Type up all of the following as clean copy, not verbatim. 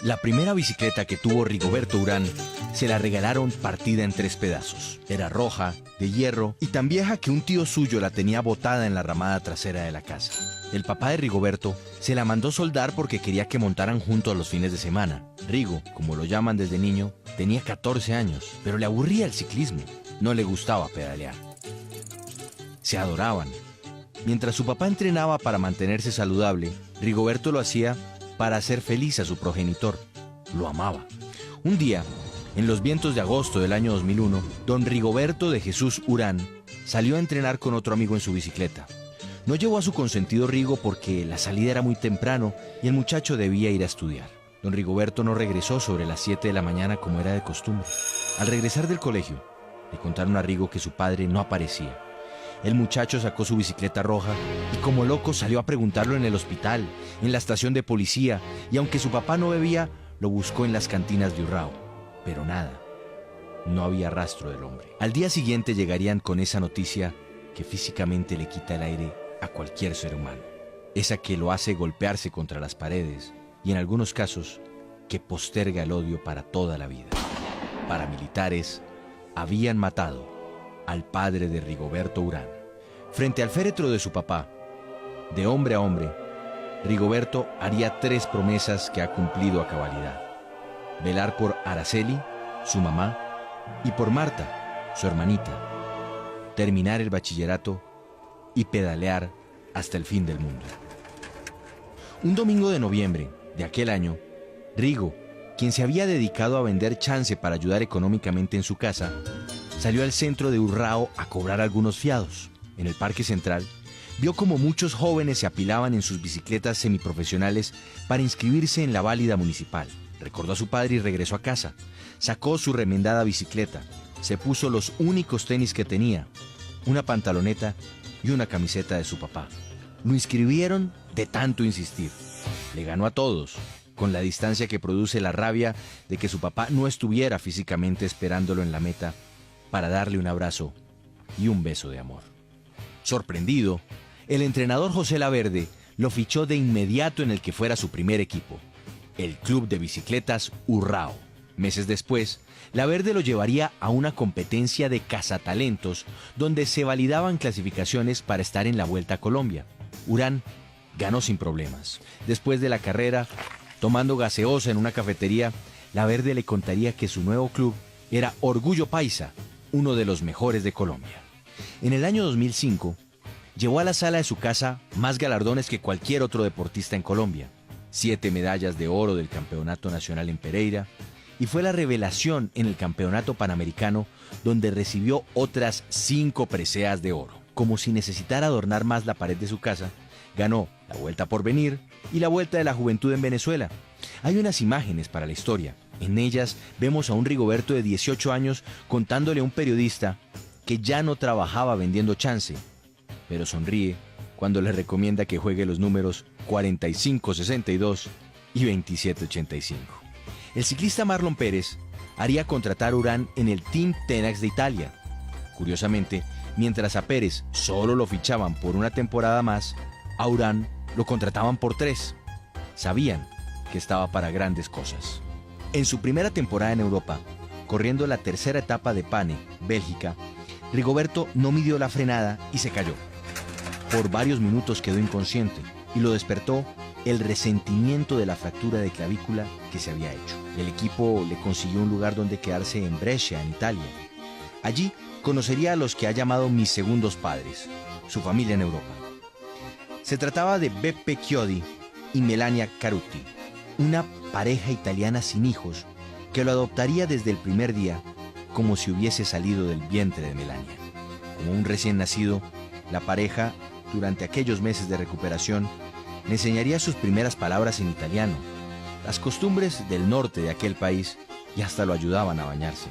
La primera bicicleta que tuvo Rigoberto Urán se la regalaron partida en 3 pedazos. Era roja, de hierro y tan vieja que un tío suyo la tenía botada en la ramada trasera de la casa. El papá de Rigoberto se la mandó soldar porque quería que montaran juntos los fines de semana. Rigo, como lo llaman desde niño, tenía 14 años, pero le aburría el ciclismo. No le gustaba pedalear. Se adoraban. Mientras su papá entrenaba para mantenerse saludable, Rigoberto lo hacía para hacer feliz a su progenitor. Lo amaba. Un día, en los vientos de agosto del año 2001, don Rigoberto de Jesús Urán salió a entrenar con otro amigo en su bicicleta. No llevó a su consentido Rigo porque la salida era muy temprano y el muchacho debía ir a estudiar. Don Rigoberto no regresó sobre las 7 de la mañana como era de costumbre. Al regresar del colegio, le contaron a Rigo que su padre no aparecía. El muchacho sacó su bicicleta roja y como loco salió a preguntarlo en el hospital, en la estación de policía, y aunque su papá no bebía, lo buscó en las cantinas de Urrao. Pero nada, no había rastro del hombre. Al día siguiente llegarían con esa noticia que físicamente le quita el aire a cualquier ser humano. Esa que lo hace golpearse contra las paredes y en algunos casos que posterga el odio para toda la vida. Paramilitares habían matado al padre de Rigoberto Urán. Frente al féretro de su papá, de hombre a hombre, Rigoberto haría 3 promesas que ha cumplido a cabalidad: velar por Araceli, su mamá, y por Marta, su hermanita, terminar el bachillerato y pedalear hasta el fin del mundo. Un domingo de noviembre de aquel año, Rigo, quien se había dedicado a vender chance para ayudar económicamente en su casa, salió al centro de Urrao a cobrar algunos fiados. En el Parque Central, vio como muchos jóvenes se apilaban en sus bicicletas semiprofesionales para inscribirse en la válida municipal. Recordó a su padre y regresó a casa. Sacó su remendada bicicleta, se puso los únicos tenis que tenía, una pantaloneta y una camiseta de su papá. Lo inscribieron de tanto insistir. Le ganó a todos, con la distancia que produce la rabia de que su papá no estuviera físicamente esperándolo en la meta para darle un abrazo y un beso de amor. Sorprendido, el entrenador José Laverde lo fichó de inmediato en el que fuera su primer equipo, el Club de Bicicletas Urrao. Meses después, Laverde lo llevaría a una competencia de cazatalentos donde se validaban clasificaciones para estar en la Vuelta a Colombia. Urán ganó sin problemas. Después de la carrera, tomando gaseosa en una cafetería, Laverde le contaría que su nuevo club era Orgullo Paisa, uno de los mejores de Colombia. En el año 2005, llevó a la sala de su casa más galardones que cualquier otro deportista en Colombia: 7 medallas de oro del Campeonato Nacional en Pereira, y fue la revelación en el Campeonato Panamericano, donde recibió otras 5 preseas de oro. Como si necesitara adornar más la pared de su casa, ganó la Vuelta a Porvenir y la Vuelta de la Juventud en Venezuela. Hay unas imágenes para la historia. En ellas vemos a un Rigoberto de 18 años contándole a un periodista que ya no trabajaba vendiendo chance, pero sonríe cuando le recomienda que juegue los números 45-62 y 27-85. El ciclista Marlon Pérez haría contratar a Urán en el Team Tenax de Italia. Curiosamente, mientras a Pérez solo lo fichaban por una temporada más, a Urán lo contrataban por 3. Sabían que estaba para grandes cosas. En su primera temporada en Europa, corriendo la tercera etapa de Pane, Bélgica, Rigoberto no midió la frenada y se cayó. Por varios minutos quedó inconsciente y lo despertó el resentimiento de la fractura de clavícula que se había hecho. El equipo le consiguió un lugar donde quedarse en Brescia, en Italia. Allí conocería a los que ha llamado mis segundos padres, su familia en Europa. Se trataba de Beppe Chiodi y Melania Caruti, una pareja italiana sin hijos que lo adoptaría desde el primer día como si hubiese salido del vientre de Melania. Como un recién nacido, la pareja, durante aquellos meses de recuperación, le enseñaría sus primeras palabras en italiano, las costumbres del norte de aquel país, y hasta lo ayudaban a bañarse.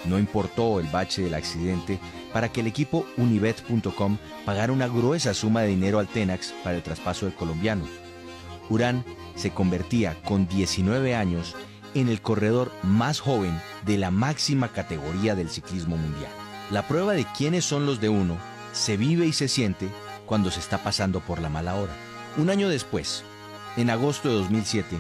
No importó el bache del accidente para que el equipo Unibet.com pagara una gruesa suma de dinero al Tenax para el traspaso del colombiano. Urán se convertía con 19 años en el corredor más joven de la máxima categoría del ciclismo mundial. La prueba de quiénes son los de uno se vive y se siente cuando se está pasando por la mala hora. Un año después, en agosto de 2007,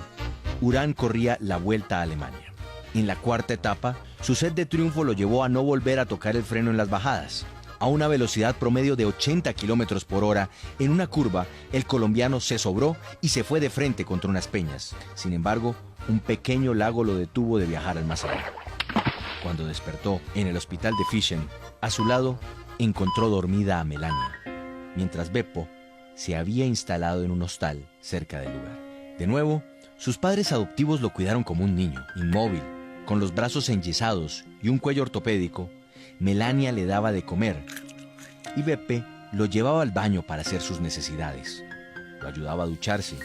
Urán corría la Vuelta a Alemania. En la cuarta etapa, su sed de triunfo lo llevó a no volver a tocar el freno en las bajadas. A una velocidad promedio de 80 kilómetros por hora, en una curva, el colombiano se sobró y se fue de frente contra unas peñas. Sin embargo, un pequeño lago lo detuvo de viajar al más allá. Cuando despertó en el hospital de Fischen, a su lado encontró dormida a Melania, mientras Beppo se había instalado en un hostal cerca del lugar. De nuevo, sus padres adoptivos lo cuidaron como un niño, inmóvil, con los brazos enyesados y un cuello ortopédico. Melania le daba de comer y Beppe lo llevaba al baño para hacer sus necesidades. Lo ayudaba a ducharse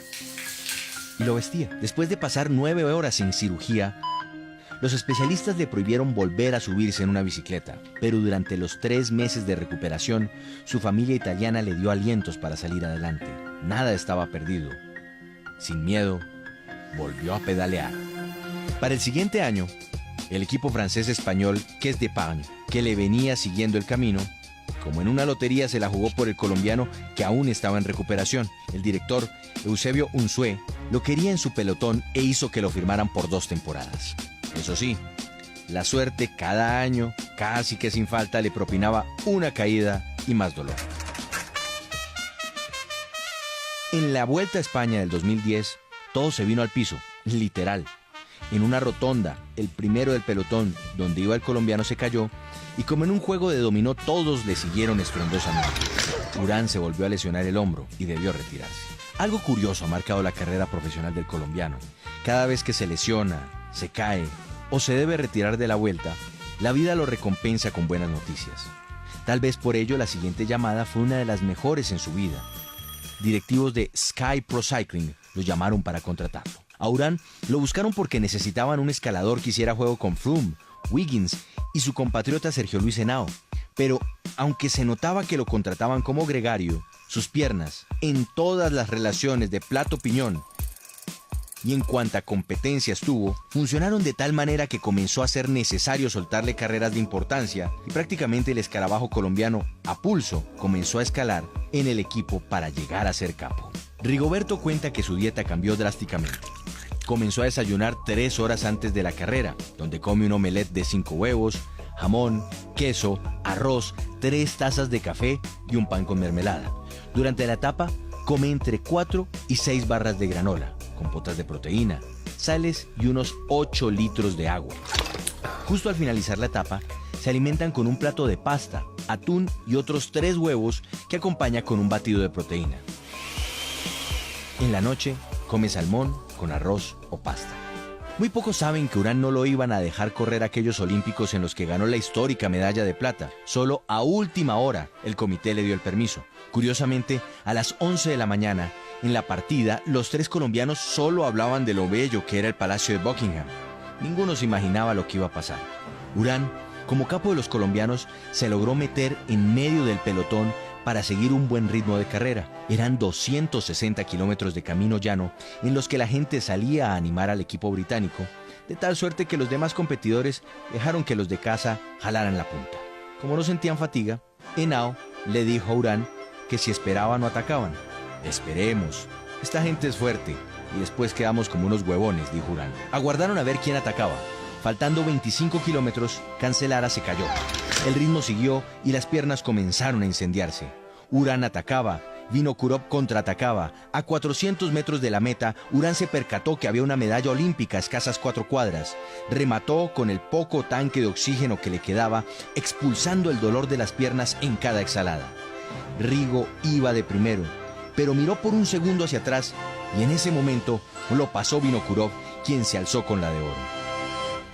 y lo vestía. Después de pasar 9 horas en cirugía, los especialistas le prohibieron volver a subirse en una bicicleta, pero durante los 3 meses de recuperación, su familia italiana le dio alientos para salir adelante. Nada estaba perdido. Sin miedo, volvió a pedalear. Para el siguiente año, el equipo francés-español Caisse d'Epargne, que le venía siguiendo el camino, como en una lotería, se la jugó por el colombiano que aún estaba en recuperación. El director, Eusebio Unzué, lo quería en su pelotón e hizo que lo firmaran por 2 temporadas. Eso sí, la suerte cada año, casi que sin falta, le propinaba una caída y más dolor. En la Vuelta a España del 2010, todo se vino al piso, literal. En una rotonda, el primero del pelotón donde iba el colombiano se cayó y como en un juego de dominó todos le siguieron estruendosamente. Urán se volvió a lesionar el hombro y debió retirarse. Algo curioso ha marcado la carrera profesional del colombiano. Cada vez que se lesiona, se cae o se debe retirar de la vuelta, la vida lo recompensa con buenas noticias. Tal vez por ello la siguiente llamada fue una de las mejores en su vida. Directivos de Sky Pro Cycling lo llamaron para contratarlo. A Urán lo buscaron porque necesitaban un escalador que hiciera juego con Froome, Wiggins y su compatriota Sergio Luis Henao. Pero, aunque se notaba que lo contrataban como gregario, sus piernas, en todas las relaciones de plato-piñón y en cuanta competencia estuvo, funcionaron de tal manera que comenzó a ser necesario soltarle carreras de importancia y prácticamente el escarabajo colombiano, a pulso, comenzó a escalar en el equipo para llegar a ser capo. Rigoberto cuenta que su dieta cambió drásticamente. Comenzó a desayunar 3 horas antes de la carrera, donde come un omelette de 5 huevos, jamón, queso, arroz, 3 tazas de café y un pan con mermelada. Durante la etapa, come entre 4 y 6 barras de granola, compotas de proteína, sales y unos 8 litros de agua. Justo al finalizar la etapa, se alimentan con un plato de pasta, atún y otros 3 huevos que acompaña con un batido de proteína. En la noche, come salmón con arroz o pasta. Muy pocos saben que Urán no lo iban a dejar correr aquellos olímpicos en los que ganó la histórica medalla de plata. Solo a última hora el comité le dio el permiso. Curiosamente, a las 11 de la mañana, en la partida, los 3 colombianos solo hablaban de lo bello que era el Palacio de Buckingham. Ninguno se imaginaba lo que iba a pasar. Urán, como capo de los colombianos, se logró meter en medio del pelotón para seguir un buen ritmo de carrera. Eran 260 kilómetros de camino llano en los que la gente salía a animar al equipo británico, de tal suerte que los demás competidores dejaron que los de casa jalaran la punta. Como no sentían fatiga, Henao le dijo a Urán que si esperaban o atacaban. «Esperemos, esta gente es fuerte y después quedamos como unos huevones», dijo Urán. Aguardaron a ver quién atacaba. Faltando 25 kilómetros, Cancellara se cayó. El ritmo siguió y las piernas comenzaron a incendiarse. Urán atacaba, Vinokurov contraatacaba. A 400 metros de la meta, Urán se percató que había una medalla olímpica a escasas 4 cuadras. Remató con el poco tanque de oxígeno que le quedaba, expulsando el dolor de las piernas en cada exhalada. Rigo iba de primero, pero miró por un segundo hacia atrás y en ese momento lo pasó Vinokurov, quien se alzó con la de oro.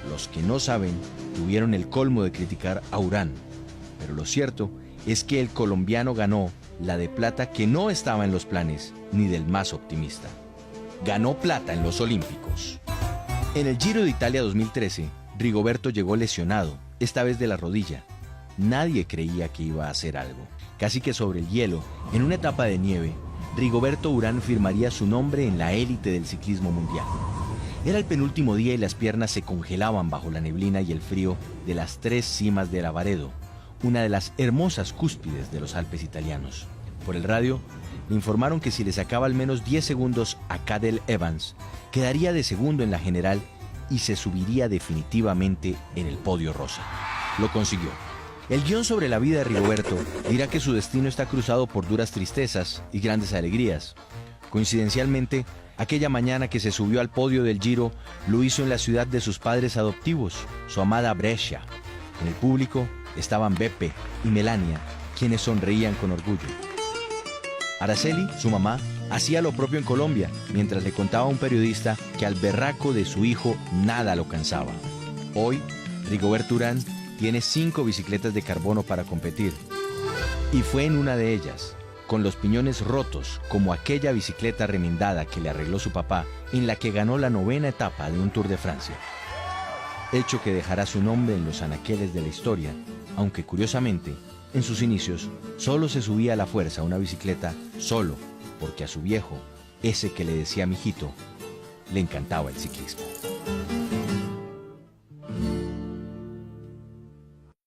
Los que no saben tuvieron el colmo de criticar a Urán, pero lo cierto es que el colombiano ganó la de plata que no estaba en los planes ni del más optimista. Ganó plata en los Olímpicos. En el Giro de Italia 2013, Rigoberto llegó lesionado, esta vez de la rodilla. Nadie creía que iba a hacer algo. Casi que sobre el hielo, en una etapa de nieve, Rigoberto Urán firmaría su nombre en la élite del ciclismo mundial. Era el penúltimo día y las piernas se congelaban bajo la neblina y el frío de las 3 cimas de Lavaredo, una de las hermosas cúspides de los Alpes italianos. Por el radio, le informaron que si le sacaba al menos 10 segundos a Cadel Evans, quedaría de segundo en la general y se subiría definitivamente en el podio rosa. Lo consiguió. El guión sobre la vida de Rigoberto dirá que su destino está cruzado por duras tristezas y grandes alegrías. Coincidencialmente, aquella mañana que se subió al podio del Giro, lo hizo en la ciudad de sus padres adoptivos, su amada Brescia. En el público estaban Beppe y Melania, quienes sonreían con orgullo. Araceli, su mamá, hacía lo propio en Colombia, mientras le contaba a un periodista que al berraco de su hijo nada lo cansaba. Hoy, Rigoberto Urán tiene 5 bicicletas de carbono para competir. Y fue en una de ellas, con los piñones rotos, como aquella bicicleta remendada que le arregló su papá, en la que ganó la 9ª etapa de un Tour de Francia. Hecho que dejará su nombre en los anaqueles de la historia, aunque curiosamente, en sus inicios, solo se subía a la fuerza a una bicicleta solo, porque a su viejo, ese que le decía mijito, le encantaba el ciclismo.